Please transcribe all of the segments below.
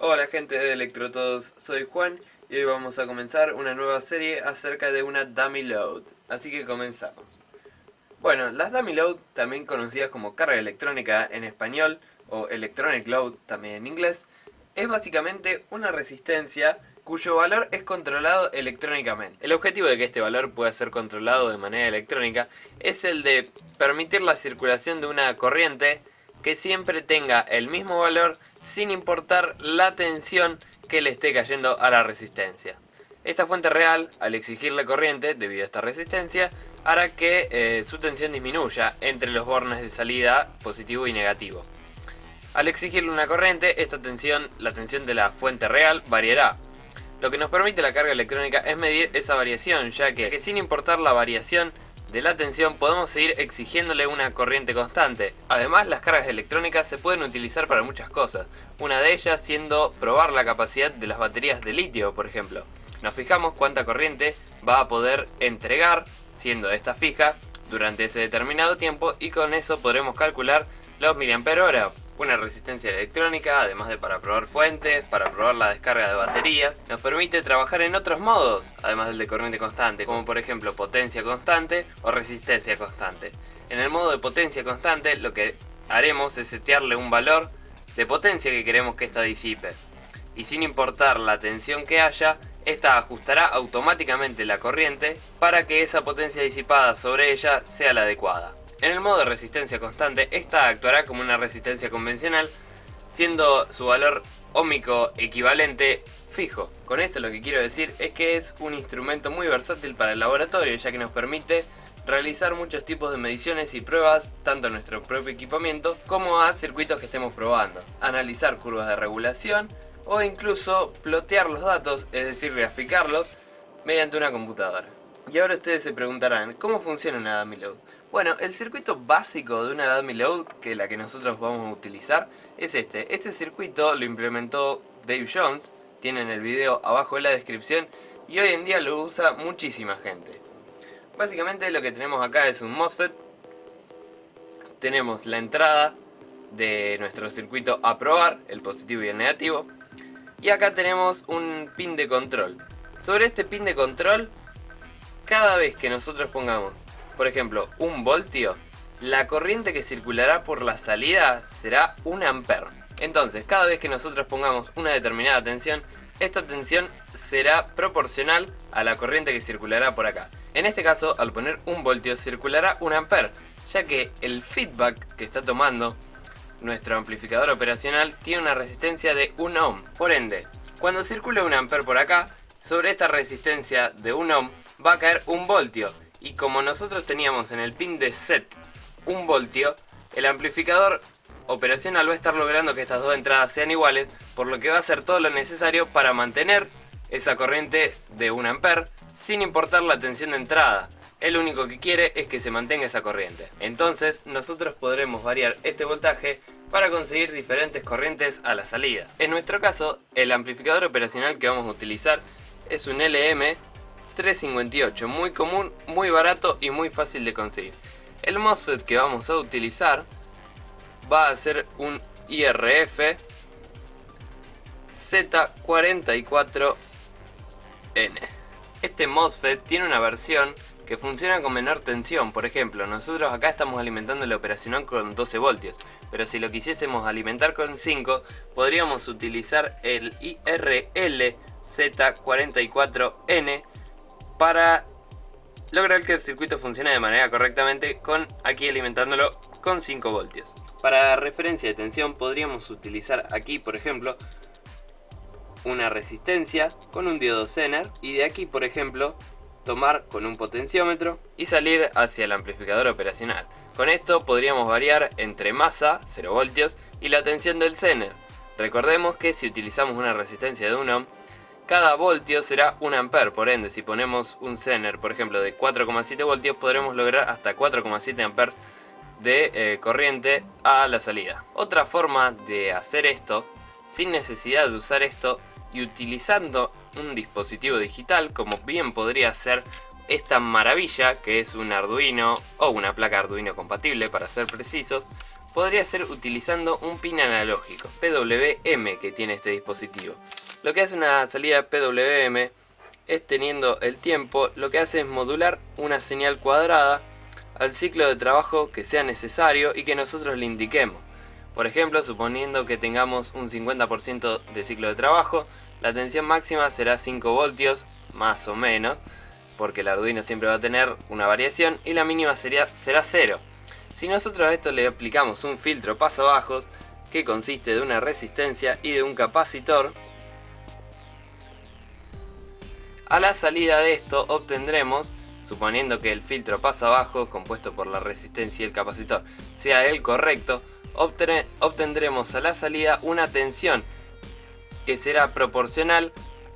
Hola gente de Electrotodos, soy Juan y hoy vamos a comenzar una nueva serie acerca de una dummy load, así que comenzamos. Bueno, las dummy load, también conocidas como carga electrónica en español o electronic load también en inglés, es básicamente una resistencia cuyo valor es controlado electrónicamente. El objetivo de que este valor pueda ser controlado de manera electrónica es el de permitir la circulación de una corriente que siempre tenga el mismo valor sin importar la tensión que le esté cayendo a la resistencia. Esta fuente real, al exigirle corriente debido a esta resistencia, hará que su tensión disminuya entre los bornes de salida positivo y negativo. Al exigirle una corriente, esta tensión, la tensión de la fuente real, variará. Lo que nos permite la carga electrónica es medir esa variación, ya que sin importar la variación de la tensión podemos seguir exigiéndole una corriente constante. Además, las cargas electrónicas se pueden utilizar para muchas cosas, una de ellas siendo probar la capacidad de las baterías de litio, por ejemplo. Nos fijamos cuánta corriente va a poder entregar, siendo esta fija, durante ese determinado tiempo, y con eso podremos calcular los miliamperios-hora. Una resistencia electrónica, además de para probar fuentes, para probar la descarga de baterías, nos permite trabajar en otros modos, además del de corriente constante, como por ejemplo potencia constante o resistencia constante. En el modo de potencia constante, lo que haremos es setearle un valor de potencia que queremos que ésta disipe. Y sin importar la tensión que haya, esta ajustará automáticamente la corriente para que esa potencia disipada sobre ella sea la adecuada. En el modo de resistencia constante, esta actuará como una resistencia convencional, siendo su valor óhmico equivalente fijo. Con esto lo que quiero decir es que es un instrumento muy versátil para el laboratorio, ya que nos permite realizar muchos tipos de mediciones y pruebas, tanto a nuestro propio equipamiento como a circuitos que estemos probando. Analizar curvas de regulación o incluso plotear los datos, es decir, graficarlos mediante una computadora. Y ahora ustedes se preguntarán, ¿cómo funciona una dummy load? Bueno, el circuito básico de una dummy load, que es la que nosotros vamos a utilizar, es este. Este circuito lo implementó Dave Jones, tienen el video abajo en la descripción, y hoy en día lo usa muchísima gente. Básicamente lo que tenemos acá es un MOSFET, tenemos la entrada de nuestro circuito a probar, el positivo y el negativo, y acá tenemos un pin de control. Sobre este pin de control, cada vez que nosotros pongamos, por ejemplo, 1 voltio, la corriente que circulará por la salida será 1 ampere. Entonces, cada vez que nosotros pongamos una determinada tensión, esta tensión será proporcional a la corriente que circulará por acá. En este caso, al poner 1 voltio, circulará 1 ampere, ya que el feedback que está tomando nuestro amplificador operacional tiene una resistencia de 1 ohm. Por ende, cuando circule 1 ampere por acá, sobre esta resistencia de 1 ohm va a caer 1 voltio. Y como nosotros teníamos en el pin de set 1 voltio, el amplificador operacional va a estar logrando que estas dos entradas sean iguales, por lo que va a hacer todo lo necesario para mantener esa corriente de 1 ampere sin importar la tensión de entrada. Él lo único que quiere es que se mantenga esa corriente. Entonces nosotros podremos variar este voltaje para conseguir diferentes corrientes a la salida. En nuestro caso, el amplificador operacional que vamos a utilizar es un LM358, muy común, muy barato y muy fácil de conseguir. El MOSFET que vamos a utilizar va a ser un IRF Z44N. Este MOSFET tiene una versión que funciona con menor tensión. Por ejemplo, nosotros acá estamos alimentando el operacional con 12 voltios, pero si lo quisiésemos alimentar con 5, podríamos utilizar el IRL Z44N para lograr que el circuito funcione de manera correctamente, con aquí alimentándolo con 5 voltios. Para referencia de tensión podríamos utilizar aquí, por ejemplo, una resistencia con un diodo Zener, y de aquí, por ejemplo, tomar con un potenciómetro y salir hacia el amplificador operacional. Con esto podríamos variar entre masa, 0 voltios, y la tensión del Zener. Recordemos que si utilizamos una resistencia de 1 ohm, cada voltio será 1 ampere, por ende si ponemos un Zener, por ejemplo, de 4,7 voltios, podremos lograr hasta 4,7 amperes de corriente a la salida. Otra forma de hacer esto, sin necesidad de usar esto y utilizando un dispositivo digital, como bien podría ser esta maravilla que es un Arduino o una placa Arduino compatible, para ser precisos, podría ser utilizando un pin analógico, PWM, que tiene este dispositivo. Lo que hace una salida PWM es, teniendo el tiempo, lo que hace es modular una señal cuadrada al ciclo de trabajo que sea necesario y que nosotros le indiquemos. Por ejemplo, suponiendo que tengamos un 50% de ciclo de trabajo, la tensión máxima será 5 voltios, más o menos, porque el Arduino siempre va a tener una variación, y la mínima será 0. Si nosotros a esto le aplicamos un filtro pasabajos, que consiste de una resistencia y de un capacitor, a la salida de esto obtendremos, suponiendo que el filtro pasabajos compuesto por la resistencia y el capacitor sea el correcto, obtendremos a la salida una tensión que será proporcional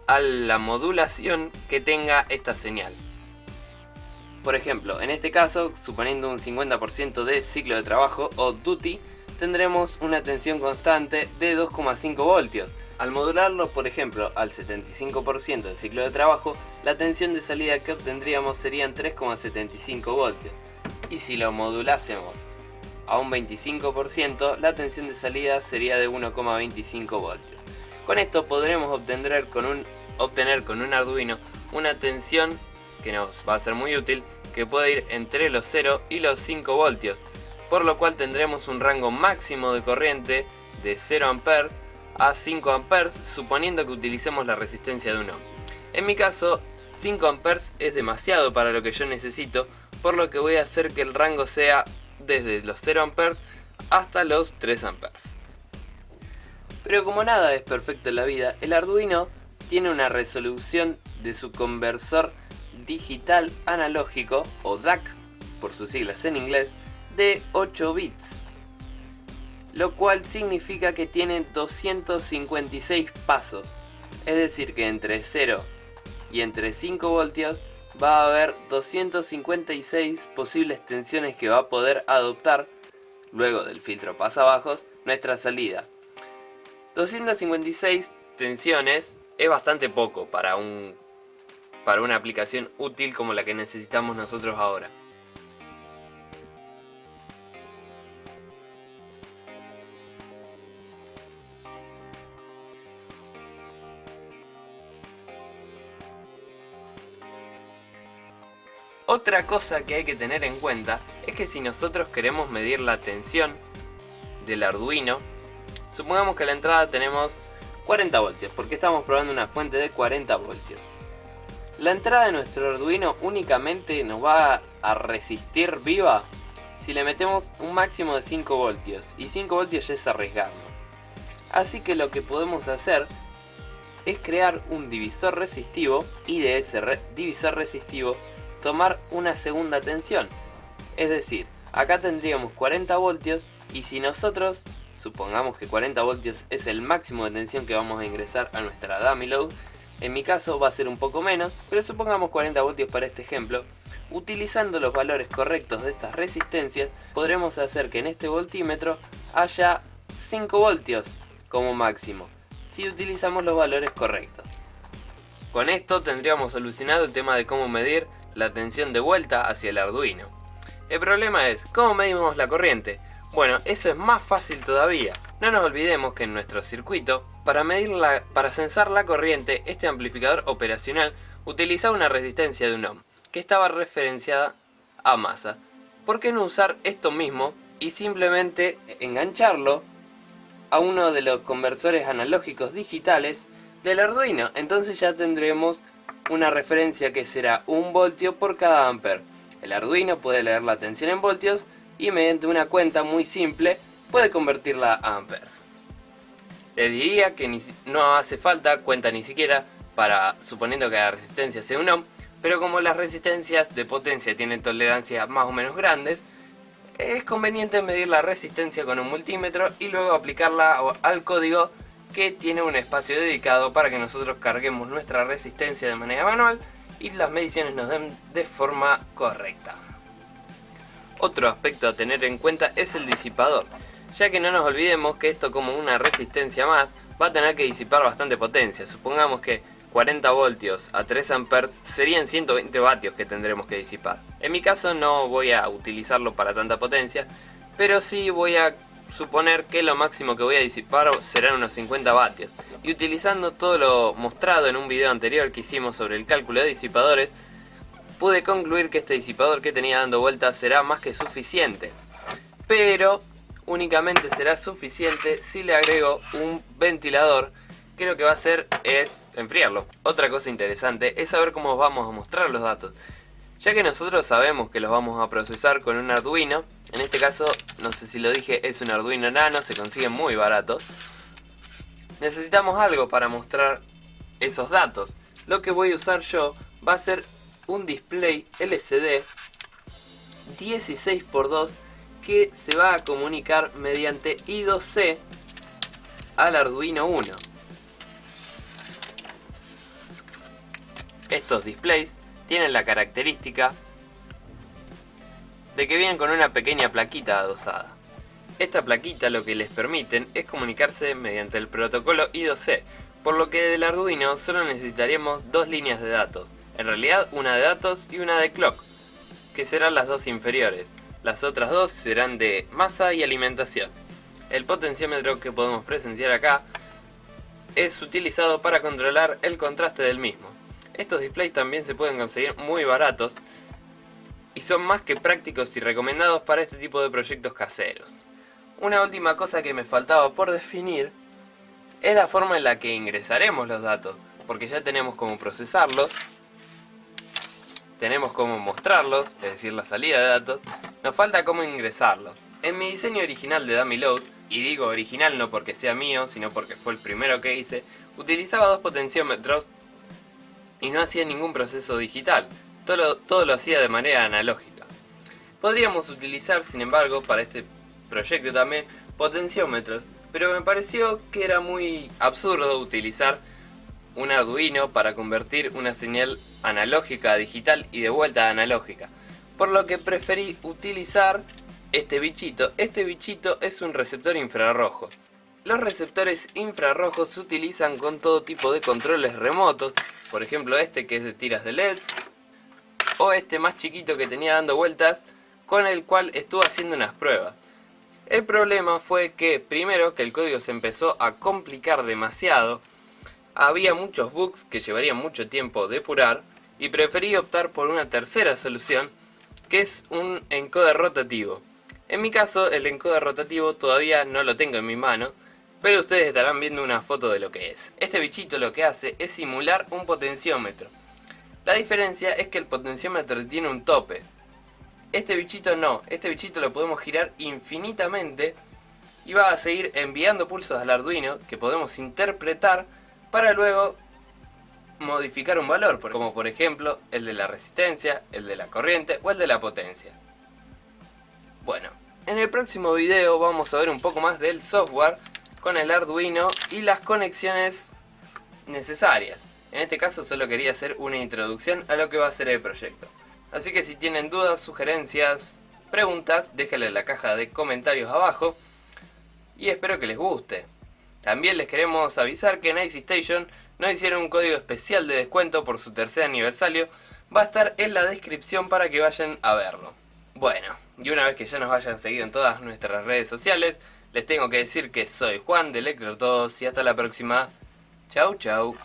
a la modulación que tenga esta señal. Por ejemplo, en este caso, suponiendo un 50% de ciclo de trabajo o duty, tendremos una tensión constante de 2,5 voltios. Al modularlo, por ejemplo, al 75% del ciclo de trabajo, la tensión de salida que obtendríamos serían 3,75 voltios. Y si lo modulásemos a un 25%, la tensión de salida sería de 1,25 voltios. Con esto podremos obtener con un Arduino una tensión que nos va a ser muy útil, que puede ir entre los 0 y los 5 voltios, por lo cual tendremos un rango máximo de corriente de 0 amperes a 5 amperes, suponiendo que utilicemos la resistencia de 1 ohm. En mi caso, 5 amperes es demasiado para lo que yo necesito, por lo que voy a hacer que el rango sea desde los 0 amperes hasta los 3 amperes. Pero como nada es perfecto en la vida, el Arduino tiene una resolución de su conversor digital analógico, o DAC por sus siglas en inglés, de 8 bits. Lo cual significa que tiene 256 pasos. Es decir, que entre 0 y entre 5 voltios va a haber 256 posibles tensiones que va a poder adoptar, luego del filtro pasabajos, nuestra salida. 256 tensiones es bastante poco para una aplicación útil como la que necesitamos nosotros ahora. Otra cosa que hay que tener en cuenta es que si nosotros queremos medir la tensión del Arduino, supongamos que a la entrada tenemos 40 voltios, porque estamos probando una fuente de 40 voltios. La entrada de nuestro Arduino únicamente nos va a resistir viva si le metemos un máximo de 5 voltios, y 5 voltios ya es arriesgarlo. Así que lo que podemos hacer es crear un divisor resistivo, y de ese divisor resistivo tomar una segunda tensión. Es decir, acá tendríamos 40 voltios, y si nosotros supongamos que 40 voltios es el máximo de tensión que vamos a ingresar a nuestra dummy load, en mi caso va a ser un poco menos, pero supongamos 40 voltios para este ejemplo. Utilizando los valores correctos de estas resistencias, podremos hacer que en este voltímetro haya 5 voltios como máximo, si utilizamos los valores correctos. Con esto tendríamos solucionado el tema de cómo medir la tensión de vuelta hacia el Arduino. El problema es, ¿cómo medimos la corriente? Bueno, eso es más fácil todavía. No nos olvidemos que en nuestro circuito, para censar la corriente, este amplificador operacional utilizaba una resistencia de 1 ohm, que estaba referenciada a masa. ¿Por qué no usar esto mismo y simplemente engancharlo a uno de los conversores analógicos digitales del Arduino? Entonces ya tendremos una referencia que será 1 voltio por cada amper. El Arduino puede leer la tensión en voltios y mediante una cuenta muy simple puede convertirla a amperes. Les diría que no hace falta cuenta ni siquiera suponiendo que la resistencia sea 1 ohm, pero como las resistencias de potencia tienen tolerancias más o menos grandes, es conveniente medir la resistencia con un multímetro y luego aplicarla al código, que tiene un espacio dedicado para que nosotros carguemos nuestra resistencia de manera manual y las mediciones nos den de forma correcta. Otro aspecto a tener en cuenta es el disipador, ya que no nos olvidemos que esto, como una resistencia más, va a tener que disipar bastante potencia. Supongamos que 40 voltios a 3 amperes serían 120 vatios que tendremos que disipar. En mi caso no voy a utilizarlo para tanta potencia, pero sí voy a suponer que lo máximo que voy a disipar serán unos 50 vatios. Y utilizando todo lo mostrado en un video anterior que hicimos sobre el cálculo de disipadores, pude concluir que este disipador que tenía dando vueltas será más que suficiente. Pero únicamente será suficiente si le agrego un ventilador, que lo que va a hacer es enfriarlo. Otra cosa interesante es saber cómo vamos a mostrar los datos, ya que nosotros sabemos que los vamos a procesar con un Arduino. En este caso, no sé si lo dije, es un Arduino Nano, se consiguen muy baratos. Necesitamos algo para mostrar esos datos. Lo que voy a usar yo va a ser un display LCD 16x2 que se va a comunicar mediante I2C al Arduino Uno. Estos displays tienen la característica de que vienen con una pequeña plaquita adosada. Esta plaquita lo que les permiten es comunicarse mediante el protocolo I2C, por lo que del Arduino solo necesitaríamos dos líneas de datos, en realidad una de datos y una de clock, que serán las dos inferiores. Las otras dos serán de masa y alimentación. El potenciómetro que podemos presenciar acá es utilizado para controlar el contraste del mismo. Estos displays también se pueden conseguir muy baratos y son más que prácticos y recomendados para este tipo de proyectos caseros. Una última cosa que me faltaba por definir es la forma en la que ingresaremos los datos, porque ya tenemos cómo procesarlos, tenemos cómo mostrarlos, es decir, la salida de datos, nos falta cómo ingresarlos. En mi diseño original de DummyLoad, y digo original no porque sea mío, sino porque fue el primero que hice, utilizaba dos potenciómetros y no hacía ningún proceso digital, todo lo hacía de manera analógica. Podríamos utilizar, sin embargo, para este proyecto también, potenciómetros, pero me pareció que era muy absurdo utilizar un Arduino para convertir una señal analógica a digital y de vuelta a analógica, por lo que preferí utilizar este bichito. Este bichito es un receptor infrarrojo. Los receptores infrarrojos se utilizan con todo tipo de controles remotos, por ejemplo este que es de tiras de LED, o este más chiquito que tenía dando vueltas, con el cual estuve haciendo unas pruebas. El problema fue que, primero, que el código se empezó a complicar demasiado, había muchos bugs que llevarían mucho tiempo depurar, y preferí optar por una tercera solución, que es un encoder rotativo. En mi caso, el encoder rotativo todavía no lo tengo en mi mano, pero ustedes estarán viendo una foto de lo que es. Este bichito lo que hace es simular un potenciómetro. La diferencia es que el potenciómetro tiene un tope. Este bichito no, este bichito lo podemos girar infinitamente y va a seguir enviando pulsos al Arduino que podemos interpretar para luego modificar un valor, como por ejemplo el de la resistencia, el de la corriente o el de la potencia. Bueno, en el próximo video vamos a ver un poco más del software con el Arduino y las conexiones necesarias. En este caso solo quería hacer una introducción a lo que va a ser el proyecto. Así que si tienen dudas, sugerencias, preguntas, déjenle en la caja de comentarios abajo y espero que les guste. También les queremos avisar que en Icy Station nos hicieron un código especial de descuento por su tercer aniversario. Va a estar en la descripción para que vayan a verlo. Bueno, y una vez que ya nos hayan seguido en todas nuestras redes sociales, les tengo que decir que soy Juan de Electrotodos y hasta la próxima. Chau chau.